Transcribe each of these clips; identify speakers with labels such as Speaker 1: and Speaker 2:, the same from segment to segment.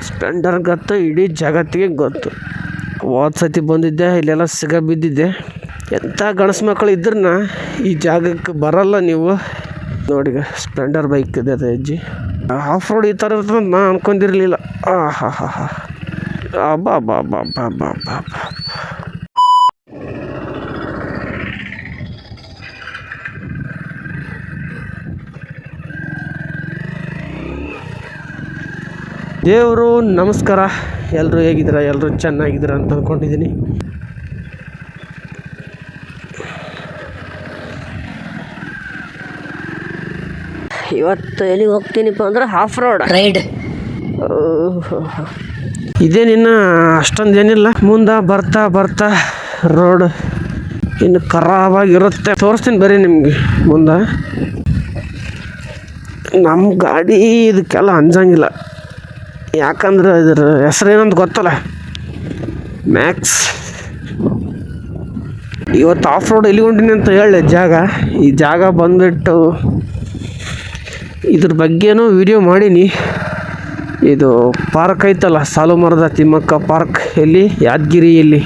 Speaker 1: Splendor ಗೊತ್ತು, ಇಡೀ ಜಗತ್ತಿಗೆ ಗೊತ್ತು. ಹೋದ ಸತಿ ಬಂದಿದ್ದೆ, ಇಲ್ಲೆಲ್ಲ ಸಿಗ ಬಿದ್ದಿದ್ದೆ. ಎಂಥ ಗಣಸು ಮಕ್ಕಳು ಇದ್ರನ್ನ ಈ ಜಾಗಕ್ಕೆ ಬರಲ್ಲ ನೀವು. ನೋಡಿ ಸ್ಪ್ಲೆಂಡರ್ ಬೈಕ್ ಇದೆ ಅದು ಹೆಜ್ಜೆ. ಆಫ್ ರೋಡ್ ಈ ಥರ ಇರ್ತದೆ ಅಂತ ನಾನು ಅನ್ಕೊಂಡಿರಲಿಲ್ಲ. ಹಾ ಹಾ ಹಾ ಬಾ ಬಾ ಬಾ ಬಾ ಬಾ ಬಾ ಬಾ. ದೇವರು ನಮಸ್ಕಾರ. ಎಲ್ಲರೂ ಹೇಗಿದ್ದೀರಾ? ಎಲ್ಲರೂ ಚೆನ್ನಾಗಿದ್ದೀರಾ ಅಂತ ಅಂದ್ಕೊಂಡಿದ್ದೀನಿ. ಇವತ್ತು ಎಲ್ಲಿಗೆ ಹೋಗ್ತೀನಿಪ್ಪ ಅಂದ್ರೆ ಆಫ್ ರೋಡ್ ರೈಡ್. ಇದೇನಿನ್ನ ಅಷ್ಟೊಂದೇನಿಲ್ಲ, ಮುಂದೆ ಬರ್ತಾ ಬರ್ತಾ ರೋಡ್ ಇನ್ನು ಖರಾಬಾಗಿರುತ್ತೆ. ತೋರಿಸ್ತೀನಿ ಬರೀ ನಿಮಗೆ ಮುಂದೆ. ನಮ್ಮ ಗಾಡಿ ಇದಕ್ಕೆಲ್ಲ ಅಂಜಂಗಿಲ್ಲ, ಯಾಕಂದ್ರೆ ಇದ್ರ ಹೆಸ್ರೇನಂತ ಗೊತ್ತಲ್ಲ, ಮ್ಯಾಕ್ಸ್. ಇವತ್ತು ಆಫ್ ರೋಡ್ ಎಲ್ಲಿ ಹೊಂಟೀನಿ ಅಂತ ಹೇಳಿ ಜಾಗ. ಈ ಜಾಗ ಬಂದುಬಿಟ್ಟು ಇದ್ರ ಬಗ್ಗೆನೂ ವಿಡಿಯೋ ಮಾಡೀನಿ. ಇದು ಪಾರ್ಕ್ ಐತಲ್ಲ, ಸಾಲು ಮರದ ತಿಮ್ಮಕ್ಕ ಪಾರ್ಕ್, ಎಲ್ಲಿ ಯಾದಗಿರಿಯಲ್ಲಿ.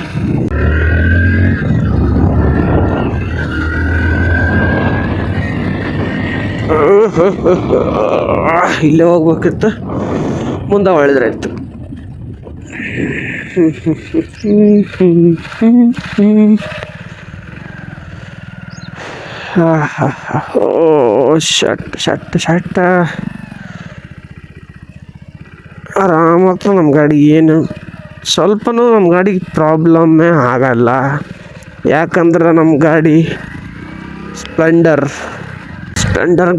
Speaker 1: ಇಲ್ಲೇ ಹೋಗ್ಬೇಕಿತ್ತು, ಮುಂದೆ ಒಳ್ಳೆದ್ರಾಯ್ತು. ಶಟ್ ಆರಾಮಾಗ್ತದೆ ನಮ್ಮ ಗಾಡಿ. ಏನು ಸ್ವಲ್ಪನೂ ನಮ್ಮ ಗಾಡಿಗೆ ಪ್ರಾಬ್ಲಮ್ಮೇ ಆಗಲ್ಲ, ಯಾಕಂದ್ರೆ ನಮ್ಮ ಗಾಡಿ ಸ್ಪ್ಲೆಂಡರ್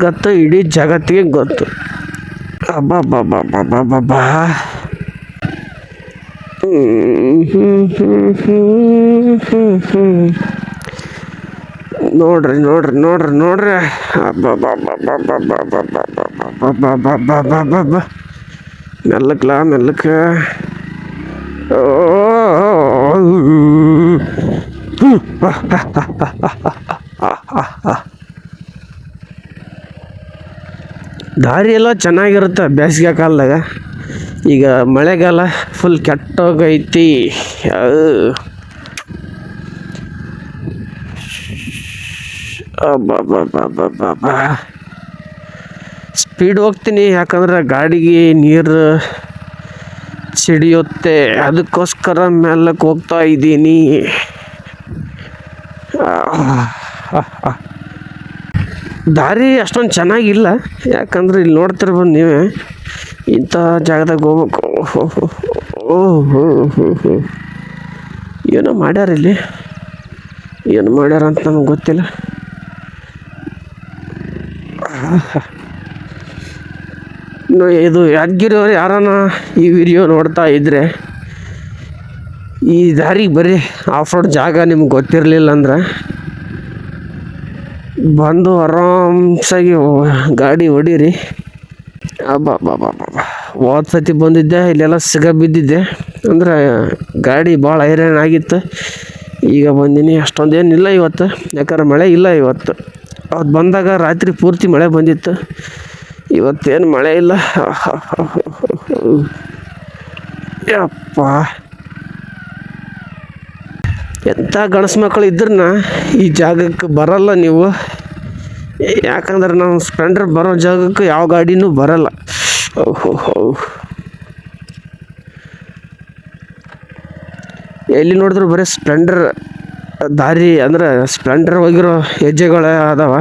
Speaker 1: ಗೊತ್ತು, ಇಡೀ ಜಗತ್ತಿಗೆ ಗೊತ್ತು. ಅಬ್ಬಾ ನೋಡ್ರಿ ಅಬ್ಬಾ ಮೆಲ್ಲಕ್ಕೆ ದಾರಿ ಎಲ್ಲ ಚೆನ್ನಾಗಿರುತ್ತೆ ಬೇಸಿಗೆ ಕಾಲದಾಗ. ಈಗ ಮಳೆಗಾಲ ಫುಲ್ ಕೆಟ್ಟೋಗೈತಿ. ಸ್ಪೀಡ್ ಹೋಗ್ತೀನಿ, ಯಾಕಂದ್ರೆ ಗಾಡಿಗೆ ನೀರು ಸಿಡಿಯುತ್ತೆ, ಅದಕ್ಕೋಸ್ಕರ ಮೇಲಕ್ಕೆ ಹೋಗ್ತಾ ಇದ್ದೀನಿ. ದಾರಿ ಅಷ್ಟೊಂದು ಚೆನ್ನಾಗಿಲ್ಲ, ಯಾಕಂದ್ರೆ ಇಲ್ಲಿ ನೋಡ್ತಿರ್ಬೋದು ನೀವೇ, ಇಂಥ ಜಾಗದಾಗ ಹೋಗ್ಬೇಕು. ಏನೋ ಮಾಡ್ಯಾರ ಇಲ್ಲಿ, ಏನು ಮಾಡ್ಯಾರ ಅಂತ ನಮಗೆ ಗೊತ್ತಿಲ್ಲ. ಇದು ಯಾದಗಿರಿಯವ್ರು ಯಾರನ್ನ ಈ ವಿಡಿಯೋ ನೋಡ್ತಾ ಇದ್ದರೆ, ಈ ದಾರಿಗೆ ಬರೀ ಆಫ್ ರೋಡ್ ಜಾಗ ನಿಮ್ಗೆ ಗೊತ್ತಿರಲಿಲ್ಲ ಅಂದ್ರೆ ಬಂದು ಆರಾಮ್ಸಾಗಿ ಗಾಡಿ ಹೊಡೀರಿ. ಹೋದ ಸತಿ ಬಂದಿದ್ದೆ, ಇಲ್ಲೆಲ್ಲ ಸಿಗ ಬಿದ್ದಿದ್ದೆ, ಅಂದರೆ ಗಾಡಿ ಭಾಳ ಹೈರಾಣ ಆಗಿತ್ತು. ಈಗ ಬಂದೀನಿ, ಅಷ್ಟೊಂದೇನಿಲ್ಲ ಇವತ್ತು, ಯಾಕಂದ್ರೆ ಮಳೆ ಇಲ್ಲ ಇವತ್ತು. ಅವತ್ತು ಬಂದಾಗ ರಾತ್ರಿ ಪೂರ್ತಿ ಮಳೆ ಬಂದಿತ್ತು, ಇವತ್ತೇನು ಮಳೆ ಇಲ್ಲ. ಯಪ್ಪ, ಎಂಥ ಗಣಸು ಮಕ್ಕಳು ಇದ್ರನ್ನ ಈ ಜಾಗಕ್ಕೆ ಬರಲ್ಲ ನೀವು, ಯಾಕಂದ್ರೆ ನಾವು ಸ್ಪ್ಲೆಂಡರ್ ಬರೋ ಜಾಗಕ್ಕೆ ಯಾವ ಗಾಡಿನೂ ಬರಲ್ಲ. ಎಲ್ಲಿ ನೋಡಿದ್ರು ಬರೀ ಸ್ಪ್ಲೆಂಡರ್ ದಾರಿ, ಅಂದ್ರೆ ಸ್ಪ್ಲೆಂಡರ್ ಹೋಗಿರೋ ಹೆಜ್ಜೆಗಳೇ ಅದಾವ,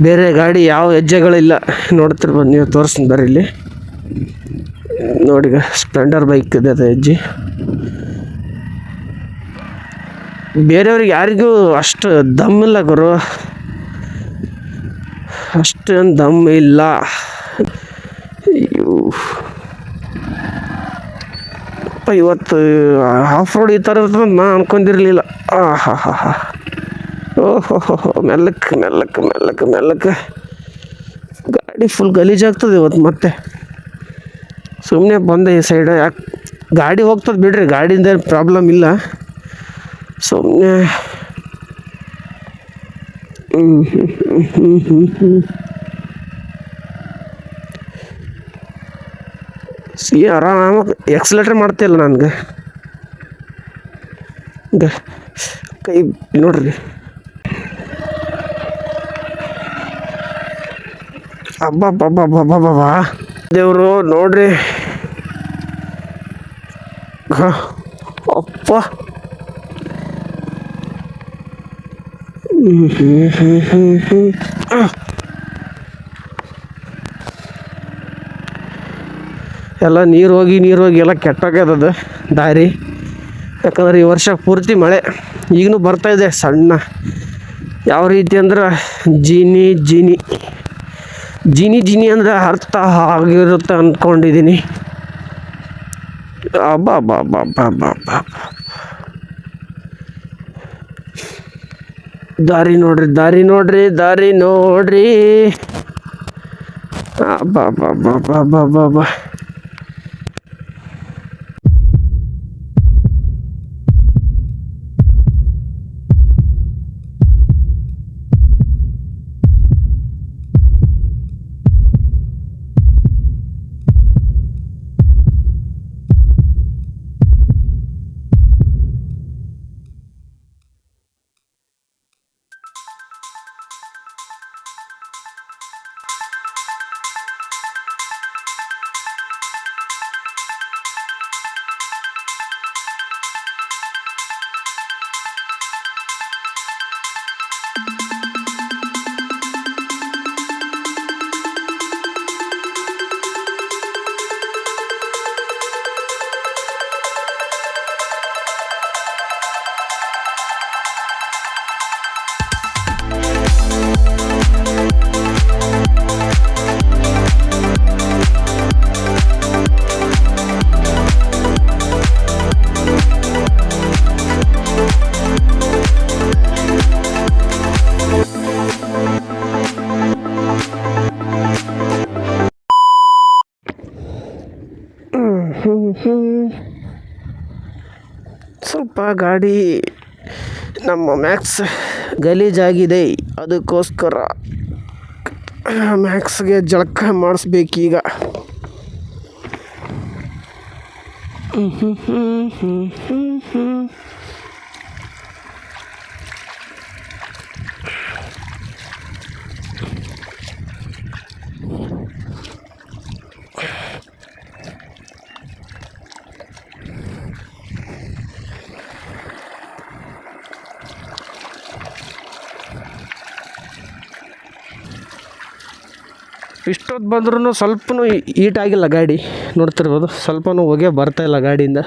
Speaker 1: ಬೇರೆ ಗಾಡಿ ಯಾವ ಹೆಜ್ಜೆಗಳಿಲ್ಲ. ನೋಡ್ತಿರ್ಬೋದು ನೀವು, ತೋರಿಸ್ತೀನಿ ಬರ್ರಿ ಇಲ್ಲಿ ನೋಡಿ. ಸ್ಪ್ಲೆಂಡರ್ ಬೈಕ್ ಇದೆ ಅದು ಹೆಜ್ಜೆ. ಬೇರೆಯವ್ರಿಗೆ ಯಾರಿಗೂ ಅಷ್ಟು ದಮ್ ಇಲ್ಲ ಗುರು, ಅಷ್ಟೇನು ದಮ್ ಇಲ್ಲ. ಇವತ್ತು ಆಫ್ ರೋಡ್ ಈ ಥರ ಇರ್ತದೆ ಅಂತ ನಾನು ಅನ್ಕೊಂಡಿರಲಿಲ್ಲ. ಓಹೋ ಮೆಲ್ಲಕ್ಕೆ ಗಾಡಿ ಫುಲ್ ಗಲೀಜಾಗ್ತದೆ ಇವತ್ತು. ಮತ್ತೆ ಸುಮ್ಮನೆ ಬಂದೆ ಈ ಸೈಡ್, ಯಾಕೆ ಗಾಡಿ ಹೋಗ್ತದೆ ಬಿಡ್ರಿ, ಗಾಡಿಯಿಂದ ಏನು ಪ್ರಾಬ್ಲಮ್ ಇಲ್ಲ, ಸುಮ್ಮನೆ ಈ ಆರಾಮಾಗಿ ಎಕ್ಸಲೇಟ್ರ್ ಮಾಡ್ತಾಯಿಲ್ಲ ನನಗೆ ಕೈ ನೋಡ್ರಿ. ಅಬ್ಬಬ್ಬಬ್ಬಬ್ಬಬ್ಬಬ್ಬ ದೇವರು ನೋಡ್ರಿ. ಅಪ್ಪ ಎಲ್ಲ ನೀರು ಹೋಗಿ ಎಲ್ಲ ಕೆಟ್ಟೋಗ್ಯದ ದಾರಿ. ಯಾಕಂದ್ರೆ ಈ ವರ್ಷ ಪೂರ್ತಿ ಮಳೆ ಈಗಲೂ ಬರ್ತಾಯಿದೆ ಸಣ್ಣ. ಯಾವ ರೀತಿ ಅಂದ್ರೆ ಜೀನಿ ಜೀನಿ ಜೀನಿ ಜೀನಿ ಅಂದರೆ ಅರ್ಥ ಆಗಿರುತ್ತೆ ಅಂದ್ಕೊಂಡಿದ್ದೀನಿ. ಅಬ್ಬಬ್ಬಬ್ಬಬ್ಬಬ್ಬ ದಾರಿ ನೋಡ್ರಿ ಅಬ್ಬಬ್ಬಬ್ಬಬ್ಬಬ್ಬಬ್ಬ. ಸ್ವಲ್ಪ ಗಾಡಿ ನಮ್ಮ ಮ್ಯಾಕ್ಸ್ ಗಲೀಜಾಗಿದೆ, ಅದಕ್ಕೋಸ್ಕರ ಮ್ಯಾಕ್ಸ್ಗೆ ಜಳಕ ಮಾಡಿಸ್ಬೇಕೀಗ. ಇಷ್ಟೊತ್ತು ಬಂದ್ರೂ ಸ್ವಲ್ಪನೂ ಹೀಟಾಗಿಲ್ಲ ಗಾಡಿ, ನೋಡ್ತಿರ್ಬೋದು. ಸ್ವಲ್ಪನೂ ಹೊಗೆ ಬರ್ತಾಯಿಲ್ಲ ಗಾಡಿಯಿಂದ.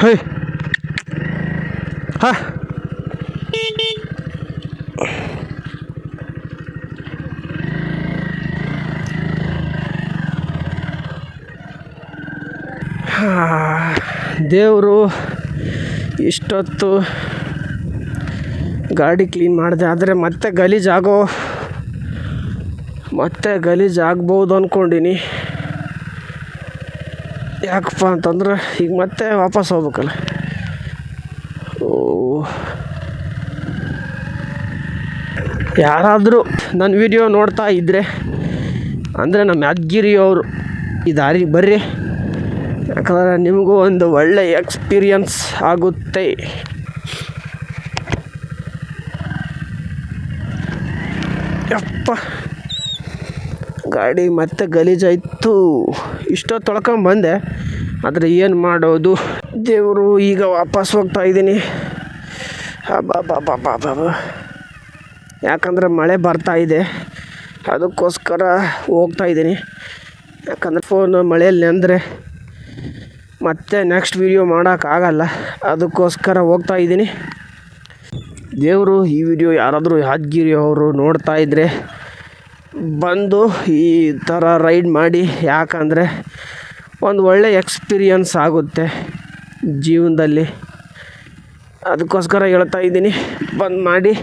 Speaker 1: ಹೇ ಹಾಂ ದೇವರು ಇಷ್ಟೊತ್ತು ಗಾಡಿ ಕ್ಲೀನ್ ಮಾಡಿದೆ, ಆದರೆ ಮತ್ತೆ ಗಲೀಜಾಗ್ಬೋದು ಅಂದ್ಕೊಂಡಿನಿ. ಯಾಕಪ್ಪ ಅಂತಂದ್ರೆ ಈಗ ಮತ್ತೆ ವಾಪಸ್ ಹೋಗ್ಬೇಕಲ್ಲ. ಯಾರಾದರೂ ನನ್ನ ವಿಡಿಯೋ ನೋಡ್ತಾ ಇದ್ದರೆ ಅಂದರೆ ನಮ್ಮ ಯಾದಗಿರಿಯವರು ಈ ದಾರಿಗೆ ಬರ್ರಿ, ಯಾಕಂದರೆ ನಿಮಗೂ ಒಂದು ಒಳ್ಳೆಯ ಎಕ್ಸ್ಪೀರಿಯನ್ಸ್ ಆಗುತ್ತೆ. ಯಪ್ಪ ಗಾಡಿ ಮತ್ತೆ ಗಲೀಜಾಯಿತು. ಇಷ್ಟೋ ತೊಳ್ಕೊಂಬಂದೆ, ಆದರೆ ಏನು ಮಾಡೋದು ದೇವರು. ಈಗ ವಾಪಸ್ ಹೋಗ್ತಾ ಇದ್ದೀನಿ. ಬಾಬಾ ಯಾಕಂದರೆ ಮಳೆ ಬರ್ತಾ ಇದೆ, ಅದಕ್ಕೋಸ್ಕರ ಹೋಗ್ತಾ ಇದ್ದೀನಿ. ಯಾಕಂದರೆ ಫೋನ್ ಮಳೆಯಲ್ಲಿ ನೆಂದರೆ ಮತ್ತೆ ನೆಕ್ಸ್ಟ್ ವೀಡಿಯೋ ಮಾಡೋಕ್ಕಾಗಲ್ಲ, ಅದಕ್ಕೋಸ್ಕರ ಹೋಗ್ತಾ ಇದ್ದೀನಿ. ದೇವರು ಈ ವಿಡಿಯೋ ಯಾರಾದರೂ ಯಾದಗಿರಿ ಅವರು ನೋಡ್ತಾ ಇದ್ದರೆ ಬಂದು ಈ ಥರ ರೈಡ್ ಮಾಡಿ, ಯಾಕಂದರೆ ಒಂದು ಒಳ್ಳೆ ಎಕ್ಸ್ಪೀರಿಯನ್ಸ್ ಆಗುತ್ತೆ ಜೀವನದಲ್ಲಿ. ಅದಕ್ಕೋಸ್ಕರ ಹೇಳ್ತಾ ಇದ್ದೀನಿ, ಬಂದು ಮಾಡಿ.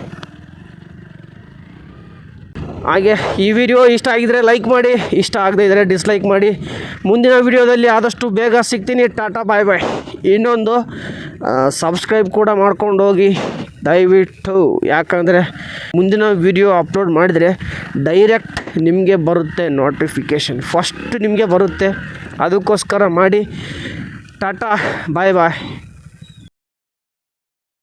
Speaker 1: ಹಾಗೆ ಈ ವಿಡಿಯೋ ಇಷ್ಟ ಆಗಿದರೆ ಲೈಕ್ ಮಾಡಿ, ಇಷ್ಟ ಆಗದೇ ಇದ್ದರೆ ಡಿಸ್ಲೈಕ್ ಮಾಡಿ. ಮುಂದಿನ ವಿಡಿಯೋದಲ್ಲಿ ಆದಷ್ಟು ಬೇಗ ಸಿಗ್ತೀನಿ. ಟಾಟಾ ಬಾಯ್ ಬಾಯ್. ಇನ್ನೊಂದು ಸಬ್ಸ್ಕ್ರೈಬ್ ಕೂಡ ಮಾಡ್ಕೊಂಡು ಹೋಗಿ ದಯವಿಟ್ಟು, ಯಾಕಂದರೆ ಮುಂದಿನ ವಿಡಿಯೋ ಅಪ್ಲೋಡ್ ಮಾಡಿದರೆ ಡೈರೆಕ್ಟ್ ನಿಮಗೆ ಬರುತ್ತೆ ನೋಟಿಫಿಕೇಷನ್, ಫಸ್ಟ್ ನಿಮಗೆ ಬರುತ್ತೆ. ಅದಕ್ಕೋಸ್ಕರ ಮಾಡಿ. ಟಾಟಾ ಬಾಯ್ ಬಾಯ್.